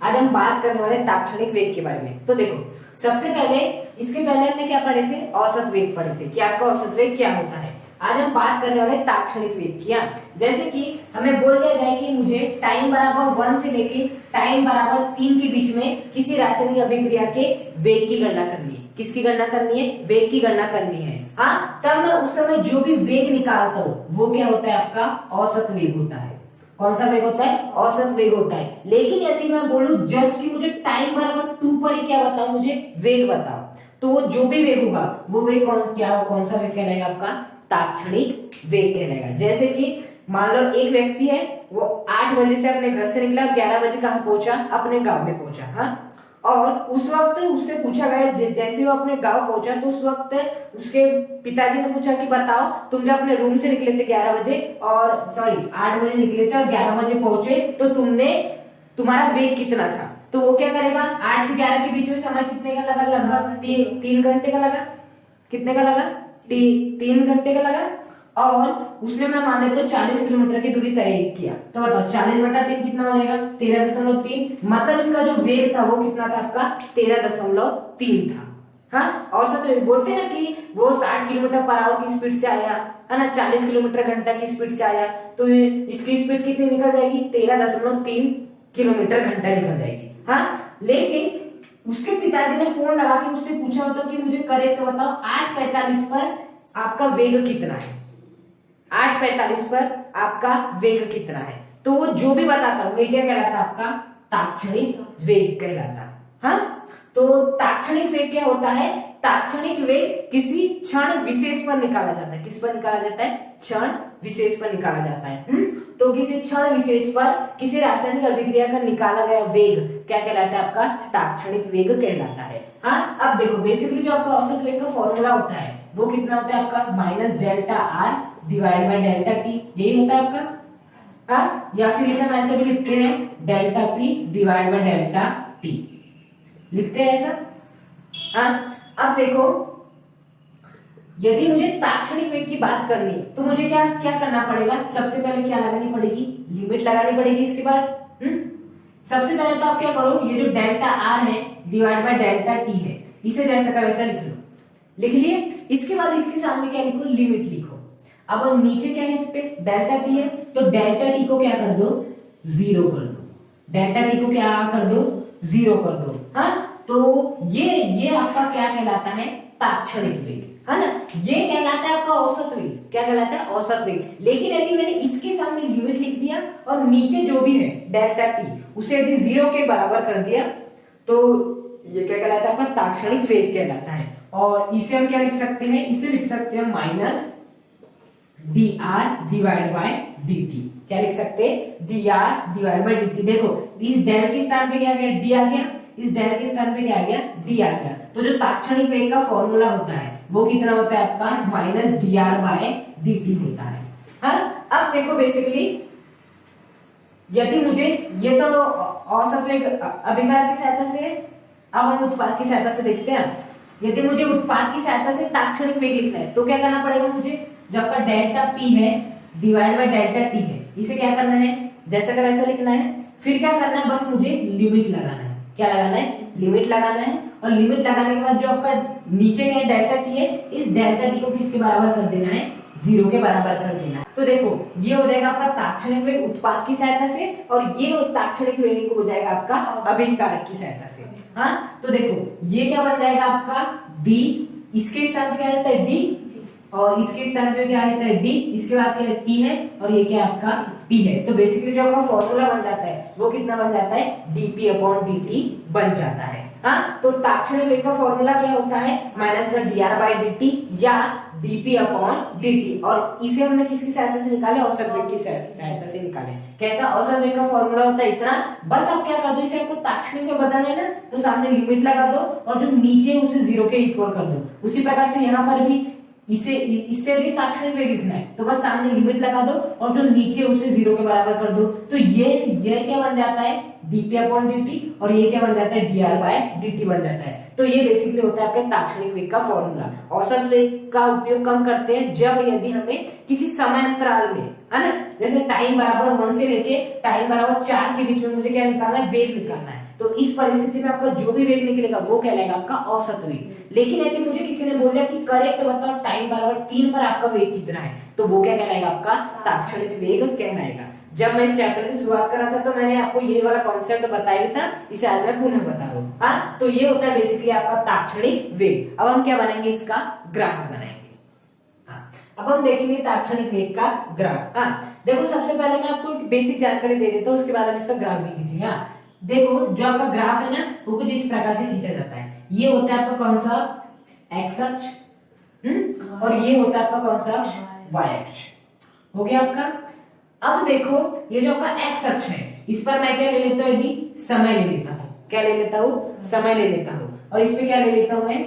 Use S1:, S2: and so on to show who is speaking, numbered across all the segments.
S1: आज हम बात करने वाले ताक्षणिक वेग के बारे में। तो देखो, सबसे पहले इसके पहले हमने क्या पढ़े थे, औसत वेग पढ़े थे कि आपका औसत वेग क्या होता है। आज हम बात करने वाले ताक्षणिक वेग की। जैसे कि हमें बोल दिया जाए कि मुझे टाइम बराबर 1 से लेके टाइम बराबर 3 के बीच में किसी रासायनिक अभिक्रिया के वेग की गणना करनी है। किसकी गणना करनी है? वेग की गणना करनी है। हाँ, तब मैं उस समय जो भी वेग निकालता हूँ वो क्या होता है? आपका औसत वेग होता है। कौन सा वेग होता है? औसत वेग होता है। लेकिन यदि मैं बोलूं जस्ट कि मुझे टाइम बराबर 2 पर ही क्या बताओ, मुझे वेग बताओ, तो वो जो भी वेग होगा वो वेग कौन सा वेग कहलाएगा? आपका ताक्षणिक वेग कहलाएगा। जैसे कि मान लो एक व्यक्ति है, वो 8 बजे से अपने घर से निकला, 11 बजे कहां पहुंचा? अपने गांव में पहुंचा। हाँ, और उस वक्त उससे पूछा गया, जैसे वो अपने गांव पहुंचा तो उस वक्त उसके पिताजी ने पूछा कि बताओ तुम जब अपने रूम से निकले थे 11 बजे और 8 बजे निकले थे और 11 बजे पहुंचे, तो तुम्हारा वेग कितना था? तो वो क्या करेगा? 8 से 11 के बीच में समय कितने का लगा? लगभग 3 घंटे का लगा। कितने का लगा? 3 घंटे का लगा। और उसने मैं मान लेते 40 किलोमीटर की दूरी तय किया, तो बताओ 40/3 कितना हो जाएगा? 13.3। मतलब इसका जो वेग था वो कितना था? आपका 13.3 था। हाँ, औसत वेग बोलते हैं ना कि वो 60 किलोमीटर पर आवर की स्पीड से आया है ना, 40 किलोमीटर घंटा की स्पीड से आया, तो इसकी स्पीड कितनी निकल जाएगी? 13.3 किलोमीटर घंटा निकल जाएगी। हाँ, लेकिन उसके पिताजी ने फोन लगा के उससे पूछा होता कि मुझे करेक्ट बताओ 8:45 पर आपका वेग कितना है? 8:45 पर आपका वेग कितना है? तो वो जो भी बताता वो क्या कहलाता? आपका ताक्षणिक वेग कहलाता। हाँ, तो ताक्षणिक वेग क्या होता है? ताक्षणिक वेग किसी क्षण विशेष पर निकाला जाता है। किस पर निकाला जाता है? क्षण विशेष पर निकाला जाता है। तो किसी क्षण विशेष पर किसी रासायनिक अभिक्रिया का निकाला गया वेग क्या कहलाता है? आपका ताक्षणिक वेग कहलाता है। हाँ, अब देखो बेसिकली जो आपका औसत वेग का फॉर्मूला होता है वो कितना होता है? आपका -Δr divide by delta T, यही होता है आपका। हाँ, या फिर इसे हम ऐसे भी लिखते हैं delta P divide by delta T, लिखते हैं ऐसा। हाँ, अब देखो यदि मुझे ताक्षणिक वेग की बात करनी है तो मुझे क्या क्या करना पड़ेगा? सबसे पहले क्या लगानी पड़ेगी? लिमिट लगानी पड़ेगी। इसके बाद सबसे पहले तो आप क्या करो, ये जो डेल्टा आर है डिवाइड बाय डेल्टा टी है, इसे जैसा का वैसा लिख लो। लिख लिए? इसके बाद इसके सामने क्या लिखो? लिमिट लिखो। अब नीचे क्या है? इस पे डेल्टा टी है, तो डेल्टा टी को क्या कर दो? 0 कर दो। डेल्टा टी को क्या कर दो? 0 कर दो। हाँ, तो ये आपका क्या कहलाता है? ताक्षणिक वेग, है ना। ये कहलाता है आपका औसत वेग। क्या कहलाता है? औसत वेग। लेकिन यदि मैंने इसके सामने लिमिट लिख दिया और नीचे जो भी है डेल्टा टी उसे यदि 0 के बराबर कर दिया तो ये क्या कहलाता है? आपका ताक्षणिक वेग कहलाता है। और इसे हम क्या लिख सकते हैं? इसे लिख सकते हैं -dr डिवाइड बाय dt। क्या लिख सकते हैं? dr divide by dt। देखो इस डेल के स्थान पे क्या आ गया? d आ गया, इस डेल के स्थान पे क्या आ गया? d आ गया। तो जो ताक्षणिक वेग का फॉर्मूला होता है वो कितना होता है? आपका -dr बाय dt होता है। हाँ, अब देखो बेसिकली यदि मुझे ये तो औसत वेग अभिकार की सहायता से, अब हम उत्पाद की सहायता से देखते हैं। यदि मुझे उत्पाद की सहायता से ताक्षणिक वेग लिखना है तो क्या करना पड़ेगा मुझे? जो आपका डेल्टा पी है डिवाइड बाय डेल्टा टी है, इसे क्या करना है? जैसा का वैसा लिखना है। फिर क्या करना है? बस मुझे लिमिट लगाना है। क्या लगाना है? लिमिट लगाना है। और लिमिट लगाने के बाद जो आपका नीचे का डेल्टा टी है, इस डेल्टा टी को किसके बराबर कर देना है? 0 के बराबर कर देना है। तो देखो ये हो जाएगा आपका ताक्षणिक वेग उत्पाद की सहायता से, और ये ताक्षणिक वेग हो जाएगा आपका अभिकारक की सहायता से। हाँ, तो देखो ये क्या बन जाएगा आपका? d, इसके स्थान पे क्या रहता है? d, और इसके स्थान पे क्या रहता है? d, इसके बाद क्या t है, और ये क्या आपका p है। तो बेसिकली जो आपका फॉर्मूला बन जाता है वो कितना बन जाता है? dp/dt बन जाता है। हाँ, तो ताक्षणिक वेग का फॉर्मूला क्या होता है? -dr/dt या dp/dt। और इसे हमने किसकी सहायता से निकाले? औसत वेग की सहायता से निकाले। कैसा औसत वेग का फॉर्मूला होता है? इतना। बस आप क्या कर दो, इसे आपको ताक्षणिक में बदलना है ना, तो सामने लिमिट लगा दो और जो नीचे उसे 0 के इक्वल कर दो। उसी प्रकार से यहाँ पर भी इससे भी ताक्षणिक वेग लिखना है तो बस सामने लिमिट लगा दो और जो नीचे उसे 0 के बराबर कर दो। तो ये क्या बन जाता है? dp/dt, और ये क्या बन जाता है? dr/dt बन जाता है। तो ये बेसिकली होता है आपके ताक्षणिक वेग का फॉर्मूला। औसत वेग का उपयोग कम करते हैं जब यदि हमें किसी समय अंतराल में है ना। जैसे टाइम बराबर 1 से लेके टाइम बराबर 4 के बीच में मुझे क्या निकालना है, वेग निकालना है। तो इस परिस्थिति में आपका जो भी वेग निकलेगा वो कहलाएगा आपका औसत वेग। लेकिन यदि मुझे किसी ने बोल दिया कि करेक्ट बताओ टाइम बराबर 3 पर आपका वेग कितना है, तो वो क्या कहलाएगा, आपका तात्क्षणिक वेग कहलाएगा। जब मैं इस चैप्टर की शुरुआत कर रहा था तो मैंने आपको ये वाला कॉन्सेप्ट बताया था, इसे आज मैं पुनः बता रहा हूँ। हाँ, तो ये होता है बेसिकली आपका तात्क्षणिक वेग। अब हम क्या बनाएंगे, इसका ग्राफ बनाएंगे। अब हम देखेंगे तात्क्षणिक वेग का ग्राफ। हाँ, देखो सबसे पहले मैं आपको एक बेसिक जानकारी दे देता हूँ, उसके बाद हम इसका ग्राफ भी खींचेंगे। हाँ, देखो जो आपका ग्राफ है ना, वो कुछ इस प्रकार से खींचा जाता है। ये होता है आपका कौन सा, एक्स अक्ष, और ये होता है आपका कौन सा अक्ष, वाई अक्ष। हो गया आपका। अब देखो ये जो आपका एक्स अक्ष है, इस पर मैं क्या ले लेता हूँ, यदि समय ले लेता हूँ, क्या ले लेता हूँ, समय ले लेता हूँ, और इस पे क्या ले लेता हूँ, मैं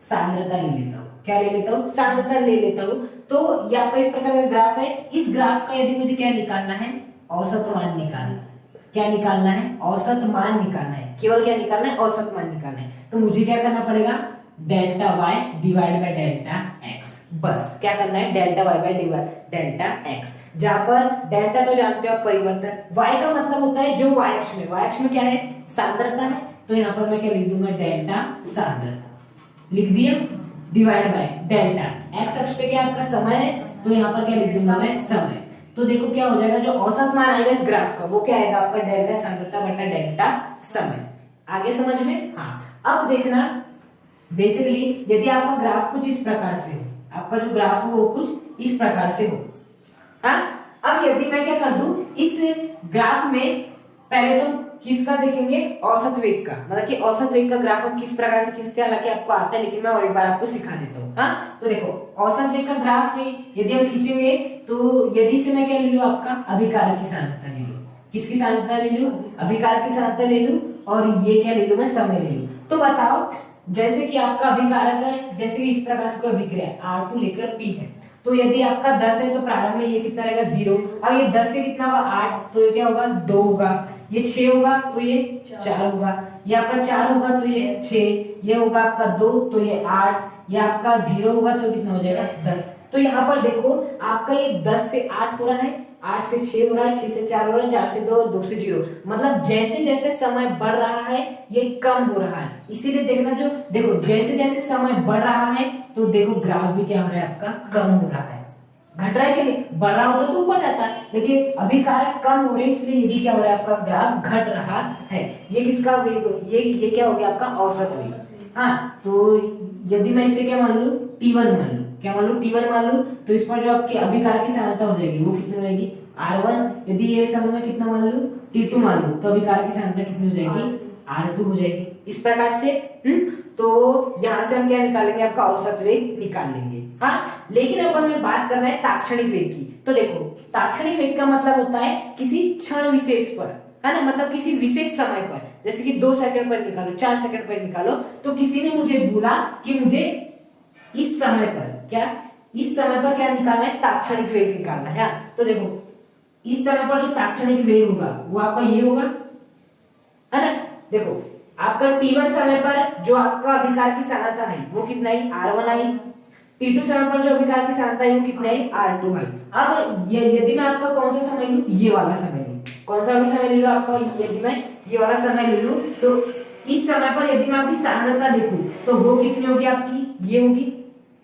S1: सांद्रता ले लेता हूँ। क्या ले लेता हूँ, सांद्रता ले लेता हूँ। तो ये आपका इस प्रकार का ग्राफ है। इस ग्राफ का यदि मुझे क्या निकालना है, औसत मान निकालना है। क्या निकालना है, औसत मान निकालना है। केवल क्या निकालना है, औसत मान निकालना है। तो मुझे क्या करना पड़ेगा, delta y divide by delta x. बस क्या करना है, delta y by delta x, जहां पर डेल्टा तो जानते हो आप परिवर्तन, वाई का मतलब होता है जो वाई अक्ष में, वाई अक्ष में क्या है, सांद्रता है। तो यहाँ पर मैं क्या लिख दूंगा, डेल्टा सांद्रता लिख दिया, डिवाइड बाय डेल्टा एक्स अक्ष पे क्या आपका समय है, तो यहाँ पर क्या लिख दूंगा मैं, समय। तो देखो क्या हो जाएगा, जो औसत मान आएगा इस ग्राफ का वो क्या आएगा, आपका डेल्टा सांद्रता बटा डेल्टा समय। आगे समझ में। हाँ, अब देखना बेसिकली यदि आपका ग्राफ कुछ इस प्रकार से हो, आपका जो ग्राफ हो वो कुछ इस प्रकार से हो। हाँ, अब यदि मैं क्या कर दूं, इस ग्राफ में पहले तो किसका देखेंगे, औसत वेग का, मतलब कि औसत वेग का ग्राफ हम किस प्रकार से खींचते हैं, हालांकि आपको आता है लेकिन मैं और एक बार आपको सिखा देता हूँ। हाँ, तो देखो औसत वेग का ग्राफ यदि हम खींचेंगे तो यदि से मैं क्या ले लूं, आपका अभिकारक की सांद्रता ले लूं। किसकी सांद्रता ले लूं, अभिकारक की सांद्रता ले लूं, और ये क्या ले लूं, मैं समय ले लूं। तो बताओ, जैसे कि आपका अभिकारक है, जैसे कि इस प्रकार से कोई अभिक्रिया R2 लेकर P है, तो यदि आपका 10 है तो प्रारंभ में ये कितना रहेगा, 0। अब ये 10 से कितना होगा, 8, तो ये क्या होगा, 2 होगा। ये 6 होगा तो ये 4 होगा। ये आपका 4 होगा तो ये 6, ये होगा आपका 2 तो ये 8, ये आपका 0 होगा तो कितना हो जाएगा, 10। तो यहाँ पर देखो आपका ये 10 से 8 हो रहा है, 8 से 6 हो रहा है, 6 से 4 हो रहा है, 4 से 2, 2 से 0। मतलब जैसे जैसे समय बढ़ रहा है ये कम हो रहा है। इसीलिए देखना, जो देखो जैसे जैसे समय बढ़ रहा है तो देखो ग्राफ भी क्या हो रहा है, आपका कम हो रहा है। घट रहा है कि नहीं, बढ़ रहा होता तो ऊपर जाता है, लेकिन अभी कारक कम हो रहे हैं, इसलिए ये भी क्या हो रहा है, आपका ग्राफ घट रहा है। ये किसका वेग, ये क्या हो गया, आपका औसत वेग। हाँ, तो यदि मैं इसे क्या मान लू, T1 मान लू, क्या मान लू, T1 मान लू, तो इस पर जो आपकी अभिकारक की सांद्रता हो जाएगी वो कितनी हो जाएगी, R1। यदि ये समय में कितना मान लू, T2 मान लू, तो अभिकारक की सांद्रता कितनी हो जाएगी, R2 हो जाएगी। इस प्रकार से तो यहां से हम क्या निकालेंगे, आपका औसत वेग निकाल लेंगे। हाँ, लेकिन अब हमें बात करना है तात्क्षणिक वेग की। तो देखो तात्क्षणिक वेग का मतलब होता है किसी क्षण विशेष पर, है ना, मतलब किसी विशेष समय पर, जैसे कि 2 सेकंड पर निकालो, 4 सेकंड पर निकालो, तो किसी ने मुझे बोला कि मुझे इस समय पर इस समय पर क्या निकालना है, तात्क्षणिक वेग निकालना है। तो देखो इस समय पर जो तात्क्षणिक वेग होगा वो आपका ये होगा, है ना। देखो आपका T1 समय पर जो आपका अभिकारक की सांद्रता है वो कितना है, R1 आई। T2 समय पर जो अभिकारक की सांद्रता है वो कितना है, R2 है। अब यदि मैं आपका कौन सा समय लूं, ये वाला समय लूं, कौन सा समय ले लूं आपका, यदि मैं ये वाला समय ले लूं, तो इस समय पर यदि मैं आपकी सांद्रता देखूं तो वो कितनी होगी, आपकी ये होगी।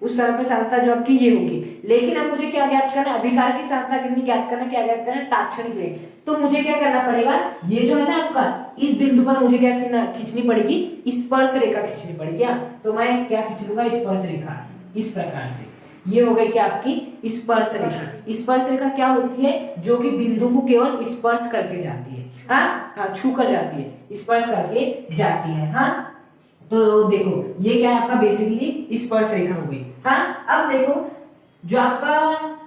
S1: उस समय पर सांद्रता जो आपकी ये होगी। लेकिन अब मुझे क्या ज्ञात करना है, अभिकारक की सांद्रता कितनी ज्ञात करना, क्या ज्ञात करना, तात्क्षणिक वेग। तो मुझे क्या करना पड़ेगा, ये जो है ना आपका, इस बिंदु पर मुझे क्या खींचनी पड़ेगी, स्पर्श रेखा खींचनी पड़ेगी। तो मैं क्या खींच लूंगा, स्पर्श रेखा, इस प्रकार से। ये हो गई क्या आपकी स्पर्श रेखा। स्पर्श रेखा क्या होती है, जो कि बिंदु को केवल स्पर्श करके जाती है, हाँ, छू कर जाती है, स्पर्श करके जाती है। हाँ, तो देखो ये क्या है, आपका बेसिकली स्पर्श रेखा हो गई। हाँ, अब देखो जो आपका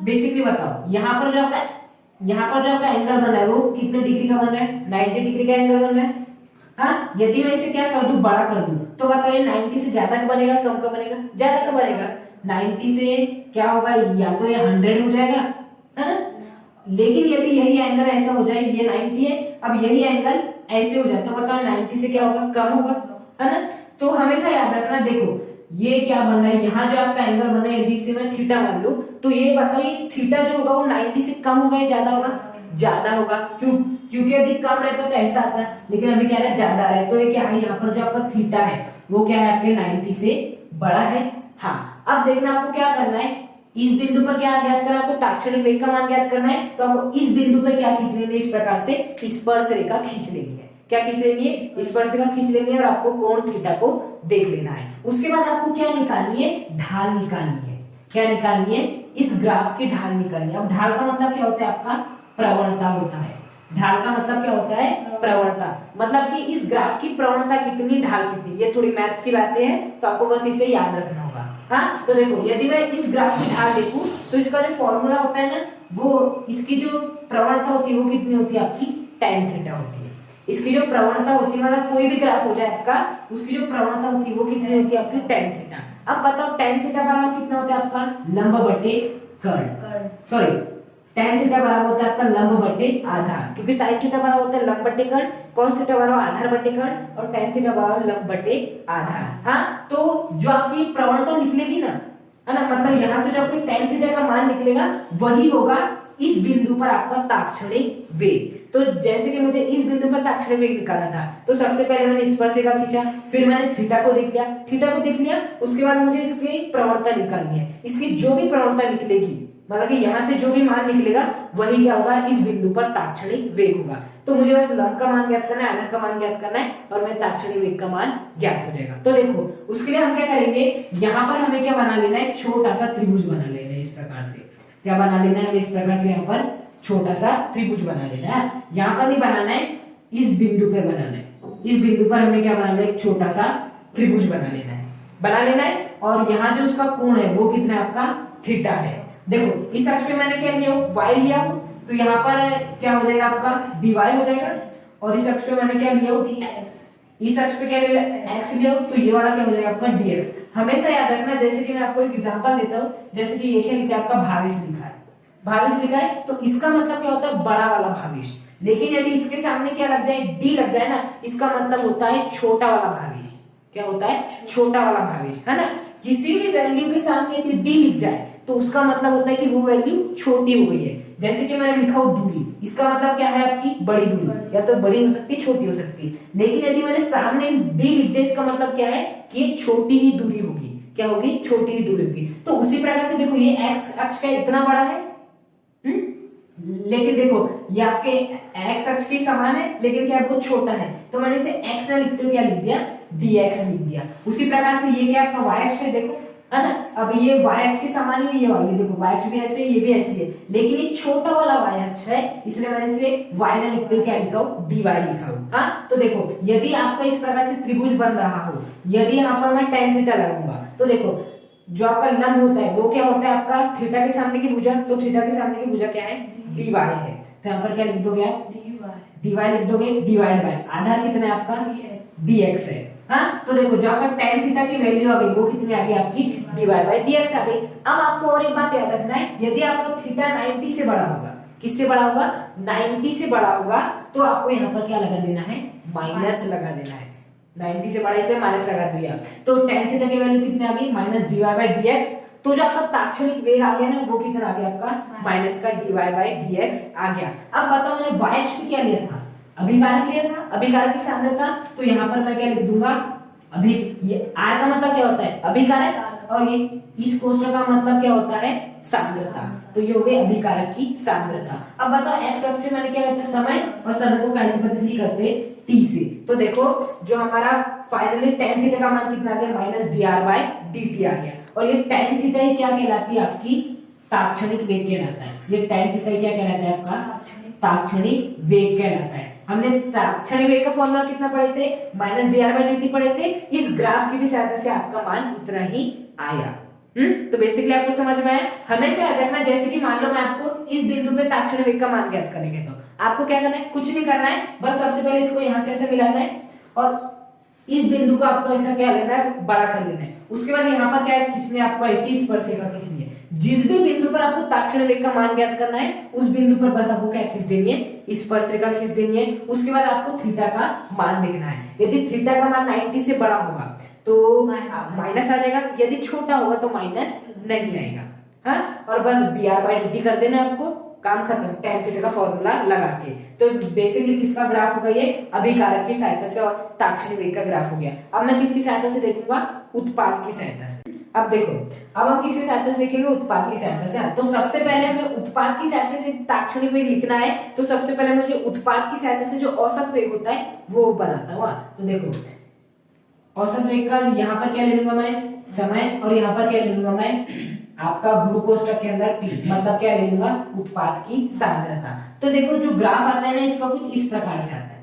S1: बेसिकली बताओ, यहाँ पर जो आपका एंगल बन रहा है वो कितने डिग्री का बन रहा है, 90 डिग्री का एंगल बन रहा है। हाँ, यदि मैं इसे क्या कर दूं, बड़ा कर दूं, तो बताओ ये 90 से ज्यादा का बनेगा, कम का बनेगा, ज्यादा का बनेगा। 90 से क्या होगा, या तो ये 100 हो जाएगा, है ना। लेकिन यदि यही एंगल ऐसा हो जाए, ये 90 है, अब यही एंगल ऐसे हो जाए, तो बताओ 90 से क्या होगा, कम होगा, है ना। तो हमेशा याद रखना, देखो ये क्या बन रहा है, यहाँ जो आपका एंगल बन रहा है यदि इसे मैं थीटा मान लूं तो ये बताओ ये थीटा जो होगा वो 90 से कम होगा या ज्यादा होगा, ज्यादा होगा। क्योंकि यदि कम रहता तो ऐसा आता, लेकिन अभी क्या है ज्यादा है, तो ये क्या है यहाँ पर जो आपका थीटा है वो क्या है आपके 90 से बड़ा है। हाँ अब देखना आपको क्या करना है, इस बिंदु पर क्या ज्ञात करना है आपको, ताक्षणिक वेग का मान ज्ञात करना है। तो आपको इस बिंदु पर क्या खींच लेनी है, इस प्रकार से स्पर्श रेखा खींच लेनी है। क्या खींच लेनी है, स्पर्श रेखा खींच लेनी है और आपको कोण थीटा को देख लेना है। उसके बाद आपको क्या निकालनी है, ढाल निकालनी है। क्या निकालनी है, इस ग्राफ की ढाल निकालनी है। अब ढाल का मतलब क्या होता है आपका, प्रवणता होता है। ढाल का मतलब क्या होता है, प्रवणता, मतलब कि इस ग्राफ की प्रवणता कितनी, ढाल कितनी। ये थोड़ी मैथ्स की बातें हैं तो आपको बस इसे याद रखना होगा। हाँ तो देखो यदि मैं इस ग्राफ की ढाल देखूं तो इसका जो फॉर्मूला होता है ना, वो इसकी जो प्रवणता होती है वो कितनी होती है आपकी, tan थीटा होती है। इसकी जो प्रवणता होती है, मतलब कोई भी ग्राफ हो जाए आपका, उसकी जो प्रवणता होती है वो कितनी होती है आपकी, tan थीटा। अब बताओ tan थीटा बराबर कितना होता है आपका, लंब बटे कर्ण, सॉरी tan थीटा बराबर होता है आपका लंब बटे आधार, क्योंकि sin थीटा बराबर होता है लंब बटे कर्ण, cos थीटा बराबर आधार बटे कर्ण और tan थीटा बराबर लंब बटे आधार। हाँ तो जो आपकी प्रवणता निकलेगी ना, है ना, मतलब यहाँ से जो आपकी tan थीटा का मान निकलेगा वही होगा इस बिंदु पर आपका ताक्षणिक वेग। तो जैसे कि मुझे इस बिंदु पर ताक्षणिक वेग निकालना था तो सबसे पहले मैंने स्पर्श रेखा खींचा, फिर मैंने थीटा को देख लिया, उसके बाद मुझे इसकी प्रवणता निकालनी है। इसकी जो भी प्रवणता निकलेगी, मतलब कि यहाँ से जो भी मान निकलेगा वही क्या होगा, इस बिंदु पर ताक्षणिक वेग होगा। तो मुझे बस लंब का मान ज्ञात करना है, आधार का मान ज्ञात करना है और मैं ताक्षणिक वेग का मान ज्ञात हो जाएगा। तो देखो उसके लिए हम क्या करेंगे, यहाँ पर हमें क्या बना लेना है, छोटा सा त्रिभुज बना लेना है। इस प्रकार से क्या बना लेना है, इस प्रकार से यहाँ पर छोटा सा त्रिभुज बना लेना है। यहाँ पर नहीं बनाना है, इस बिंदु पे बनाना है। इस बिंदु पर हमें क्या बनाना है, एक छोटा सा त्रिभुज बना लेना है और यहाँ जो उसका कोण है वो कितना है आपका, थीटा है। देखो इस अक्ष पे मैंने क्या लिया, y लिया, तो यहाँ पर क्या हो जाएगा आपका dy हो जाएगा, और इस अक्ष पे मैंने क्या लिया, dx। इस अक्ष पे क्या लिया, x लिया, तो ये वाला क्या हो जाएगा आपका dx। हमेशा याद रखना, जैसे कि मैं आपको एक एग्जांपल देता हूँ, जैसे कि ये क्या लिखा है आपका, भाविश लिखा है, तो इसका मतलब क्या होता है, बड़ा वाला भाविश। लेकिन यदि इसके सामने क्या लग जाए, डी लग जाए ना, इसका मतलब होता है छोटा वाला भाविश। क्या होता है, छोटा वाला भाविश, है ना। किसी भी वैल्यू के सामने यदि डी लिख जाए तो उसका मतलब होता है कि वो वैल्यू छोटी हो गई है। जैसे कि मैंने लिखा हो दूरी, इसका मतलब क्या है आपकी, बड़ी दूरी, या तो बड़ी हो सकती है छोटी हो सकती है। लेकिन यदि मैंने सामने डी लिख दिया, इसका मतलब क्या है कि ये छोटी ही दूरी होगी। क्या होगी, छोटी ही दूरी होगी। तो उसी प्रकार से देखो ये एक्स अक्ष का इतना बड़ा है, लेकिन देखो ये आपके एक्स अक्ष के समान है, लेकिन क्या वो छोटा है, तो मैंने इसे एक्स ना लिखते हुए क्या लिख दिया, dx लिख दिया। उसी प्रकार से ये क्या आपका y अक्ष है, देखो है ना, अब ये y अक्ष के समान ही, ये वाली देखो y अक्ष भी ऐसे, ये भी ऐसी है, लेकिन ये छोटा वाला y अक्ष है, इसलिए मैंने इसे y ना लिखते हुए क्या लिखा हो, dy लिखा हो। हाँ तो देखो यदि आपका इस प्रकार से त्रिभुज बन रहा हो, यदि यहाँ पर मैं tan थीटा लगाऊंगा, तो देखो जो आपका लंब होता है वो क्या होता है आपका, थीटा के सामने की भुजा, तो थीटा के सामने की भुजा क्या है, dy है। तो यहाँ पर क्या लिख दोगे आप, dy लिख दोगे, डिवाइड बाय आधार कितना है आपका, dx है। हाँ तो देखो जो आपका tan थीटा की वैल्यू आ गई वो कितनी आ गई आपकी, डिवाइड बाय dx आ गई। अब आपको और एक बात याद रखना है, यदि आपका थीटा 90 से बड़ा होगा, किससे बड़ा होगा, 90 से बड़ा होगा, तो आपको यहाँ पर क्या लगा देना है, माइनस लगा देना है। 90 से बड़ा इसलिए माइनस लगा दिया, तो tan थीटा की वैल्यू कितनी आ गई, माइनस dy बाय dx। तो जो आपका ताक्षणिक वेग आ गया ना, वो कितना आ गया आपका, माइनस का dy बाय dx आ गया। अब बताओ मैंने y अक्ष पे क्या लिया था, अभिकारक लिया था, अभिकारक की सांद्रता, तो यहाँ पर मैं क्या लिख दूंगा, अभी ये r का मतलब क्या होता है, अभिकारक, और ये इस कोष्ठक का मतलब क्या होता है, सांद्रता। तो ये हो गई अभिकारक की सांद्रता। अब बताओ एक्स अक्ष पे मैंने क्या कहते हैं, समय, और समय को कैसे प्रतिशत करते, t से। तो देखो जो हमारा फाइनली tan थीटा का मान कितना आ गया, माइनस dr बाय dt आ गया, और ये tan थीटा ही क्या कहलाती है आपकी, ताक्षणिक वेग कहलाता है। ये tan थीटा क्या कहलाता है आपका, ताक्षणिक वेग कहलाता है। हमने ताक्षणिक वेग का फॉर्मूला कितना पढ़े थे, माइनस dr बाय dt पढ़े थे। इस ग्राफ की भी सहायता से आपका मान इतना ही आया। तो बेसिकली आपको समझ में आया। हमेशा याद रखना, जैसे कि मान लो मैं आपको इस बिंदु पे ताक्षणिक वेग का मान ज्ञात करेंगे, तो आपको क्या करना है, कुछ नहीं करना है, बस सबसे पहले इसको यहाँ से ऐसे मिलाना है और इस बिंदु को आपको ऐसा क्या लेना है, बड़ा कर लेना है। उसके बाद यहाँ पर क्या है, खींचने आपको ऐसी स्पर्श रेखा खींचनी है। जिस भी बिंदु पर आपको ताक्षणिक वेग का मान ज्ञात करना है, उस बिंदु पर बस आपको क्या खींच देनी है, स्पर्श रेखा खींच देनी है। उसके बाद आपको थीटा का मान देखना है। यदि थीटा का मान 90 से बड़ा होगा तो माइनस आ जाएगा, यदि छोटा होगा तो माइनस नहीं आएगा। हाँ, और बस dr/dt कर देना आपको, काम खत्म, tan थीटा का फॉर्मूला लगा के। तो बेसिकली किसका ग्राफ होगा ये, अभिकारक की सहायता से और ताक्षणिक वेग का ग्राफ हो गया। अब मैं किसकी सहायता से देखूंगा, उत्पाद की सहायता से। अब देखो, अब हम किसकी सहायता से देखेंगे, उत्पाद की सहायता से। तो सबसे पहले हमें उत्पाद की सहायता से ताक्षणिक वेग लिखना है, तो सबसे पहले मुझे उत्पाद की सहायता से जो औसत वेग होता है वो बनाता हूँ। तो देखो, औसत वेग का यहाँ पर क्या ले लूंगा मैं, समय, और यहाँ पर क्या ले लूंगा मैं, आपका ब्लू कोष्ठक के अंदर P, मतलब क्या ले लूंगा, उत्पाद की सांद्रता। तो देखो जो ग्राफ आता है ना, इसका कुछ इस प्रकार से आता है,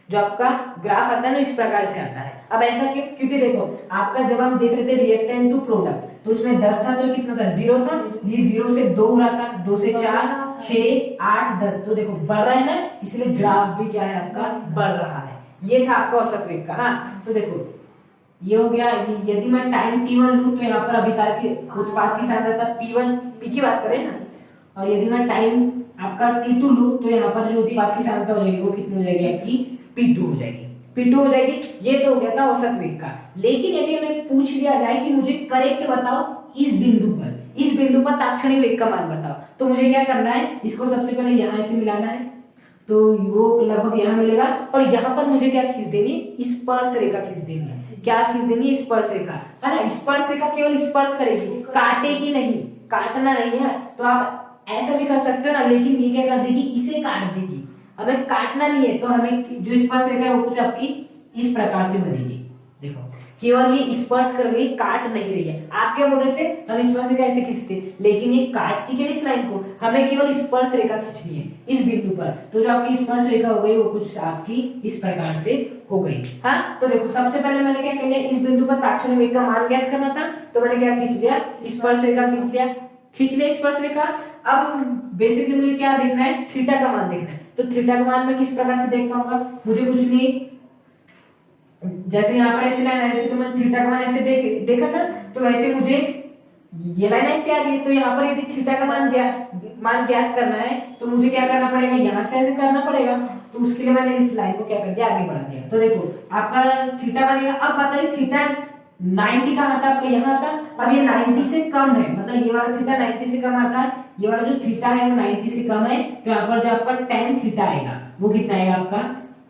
S1: जो आपका ग्राफ आता है ना इस प्रकार से आता है। अब ऐसा क्यों, क्योंकि देखो आपका जब हम देख रहे थे रिएक्टेंट टू प्रोडक्ट, तो उसमें 10 था तो कितना था, 0 था, ये 0 से 2 हो रहा था, 2 से 4, 6, 8, 10, तो देखो बढ़ रहा है ना, इसलिए ग्राफ भी क्या है आपका, बढ़ रहा है। ये था आपका औसत वेग का। हाँ, तो देखो ये हो गया। यदि मैं टाइम t1 लूं तो यहाँ पर अभिकारक की उत्पाद की सांद्रता p1, p की बात करें ना, और यदि मैं टाइम आपका t2 लूं तो यहाँ पर जो उत्पाद की सांद्रता हो जाएगी वो कितनी हो जाएगी आपकी, p2 हो जाएगी, p2 हो जाएगी। ये तो हो गया था औसत वेग का। लेकिन यदि हमें पूछ लिया जाए कि मुझे करेक्ट बताओ इस बिंदु पर ताक्षणिक वेग का मान बताओ, तो मुझे क्या करना है, इसको सबसे पहले यहाँ से मिलाना है, तो वो लगभग यहाँ मिलेगा, और यहाँ पर मुझे क्या खींच देनी है, स्पर्श रेखा खींच देनी है। क्या खींच देनी है, स्पर्श रेखा, है ना। स्पर्श रेखा केवल स्पर्श करेगी, काटेगी नहीं, काटना नहीं है। तो आप ऐसा भी कर सकते हो ना, लेकिन ये क्या कर देगी, इसे काट देगी। हमें काटना नहीं है, तो हमें जो स्पर्श रेखा है वो कुछ आपकी इस प्रकार से बनेगी। देखो केवल ये स्पर्श कर रही है, काट नहीं रही है। आप क्या बोल रहे थे, हम स्पर्श रेखा ऐसे खींचते, लेकिन ये काटती है इस लाइन को, हमें केवल स्पर्श रेखा खींचनी है इस बिंदु पर। तो जो आपकी स्पर्श रेखा हो गई वो कुछ आपकी इस प्रकार से हो गई। हाँ, तो देखो सबसे पहले मैंने क्या किया, इस बिंदु पर ताक्षणिक वेग का मान ज्ञात करना था, तो मैंने क्या खींच लिया, स्पर्श रेखा खींच लिया स्पर्श रेखा। अब बेसिकली मुझे क्या देखना है, थीटा का मान देखना है। तो थीटा का मान मैं किस प्रकार से देख पाऊंगा, मुझे कुछ नहीं, जैसे यहाँ पर ऐसी लाइन आ रही थी तो मैंने थीटा का मान ऐसे देखा था, तो वैसे मुझे ये लाइन ऐसे आ गई, तो यहाँ पर यदि थीटा का मान ज्ञात करना है तो मुझे क्या करना पड़ेगा, यहाँ से ऐसे करना पड़ेगा। तो उसके लिए मैंने इस लाइन को क्या कर दिया, आगे बढ़ा दिया। तो देखो आपका थीटा बनेगा। अब बताइए थीटा 90 का आता आपका यहाँ था, अब ये 90 से कम है, मतलब ये वाला थीटा 90 से कम आता है, ये वाला जो थीटा है वो 90 से कम है, तो यहाँ पर जो आपका tan थीटा आएगा वो कितना आएगा आपका,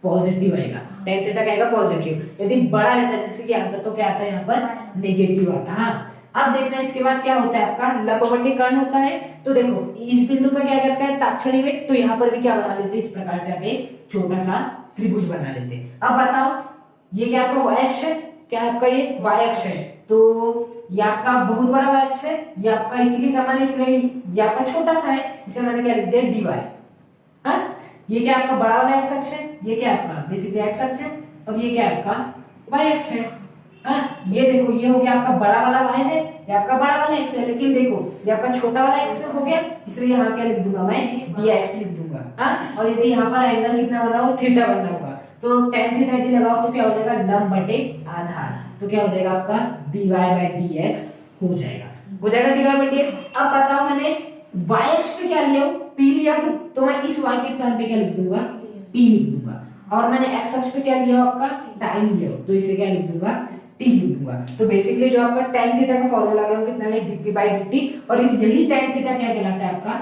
S1: पॉजिटिव आएगा। tan थीटा का आएगा पॉजिटिव। यदि बड़ा रहता है जैसे कि आता तो क्या आता है यहाँ पर, नेगेटिव आता है। हाँ, अब देखना इसके बाद क्या होता है आपका, लंबवती कर्ण होता है। तो देखो इस बिंदु पर क्या करता है, ताक्षणिक वेग, तो यहाँ पर भी क्या बना लेते हैं, इस प्रकार से आप एक छोटा सा त्रिभुज बना लेते हैं। अब बताओ ये क्या आपका y अक्ष है, क्या आपका ये y अक्ष है, तो ये आपका बहुत बड़ा y अक्ष है, ये आपका इसी के समान है, इसलिए ये आपका छोटा सा है, इसे मैंने क्या लिख दिया, dy। हाँ, ये क्या आपका बड़ा वाला x अक्ष है, ये क्या आपका बेसिकली x अक्ष है, और ये क्या आपका y अक्ष है। हाँ, ये देखो ये हो गया आपका बड़ा वाला y है, ये आपका बड़ा वाला x है, लेकिन देखो ये आपका छोटा वाला x हो गया, इसलिए यहाँ क्या लिख दूंगा मैं, dx लिख दूंगा। हाँ, और यदि यहाँ पर एंगल कितना बन रहा हो, थीटा बन रहा होगा, तो tan थीटा यदि लगाओ तो क्या हो जाएगा, लंब बटे आधार, तो क्या हो जाएगा आपका dy/dx हो जाएगा dy/dx। अब बताओ मैंने y अक्ष पे क्या लिया, p लिया हूं, तो मैं इस y के स्थान पे क्या लिख दूंगा, p लिख दूंगा। और मैंने x अक्ष पे क्या लिया आपका, टाइम लिया, तो इसे क्या लिख दूंगा, t लिख दूंगा। तो बेसिकली जो आपका tan थीटा का फॉर्मूला है वो कितना है, dp/dt, और इस यही tan थीटा क्या कहलाता है आपका,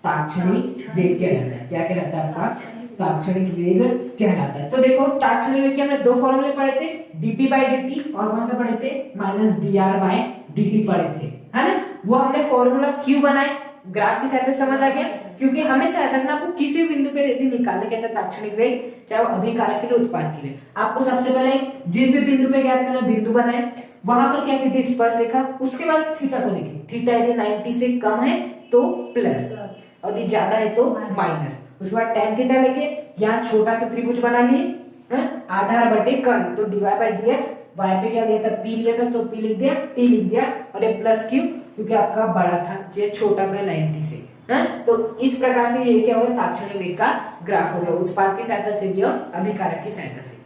S1: ताक्षणिक वेग कहलाता है। क्या कहलाता है आपका, ताक्षणिक वेग कहलाता है। तो देखो ताक्षणिक वेग के हमने दो फॉर्मूले पढ़े थे, dp/dt, और कौन सा पढ़े थे, -dr/dt पढ़े थे, है ना। वो हमने फॉर्मूला क्यों बनाए, ग्राफ की सहायता से समझ आ गया, क्योंकि हमेशा याद रखना आपको किसी बिंदु पे यदि निकालने कहता है ताक्षणिक वेग, चाहे वो अभिकारक के लिए उत्पाद के लिए, आपको सबसे पहले जिस भी बिंदु पे ज्ञात करना, बिंदु बनाए, वहां पर क्या कीजिए, स्पर्श रेखा, उसके बाद थीटा को देखिए, थीटा यदि 90 से कम है तो प्लस, और यदि ज्यादा है तो माइनस। उसके बाद tan थीटा लेके यहाँ छोटा सा त्रिभुज बना लिए, आधार बटे कर्ण, तो dy/dx, y पे क्या लिया था, p लिया था, तो p लिख दिया, t लिख दिया, और ये प्लस क्यों, क्योंकि आपका बड़ा था, ये छोटा था 90 से। तो इस प्रकार से ये क्या होगा, ताक्षणिक वेग का ग्राफ होगा, उत्पाद की सहायता से भी और अभिकारक की सहायता से।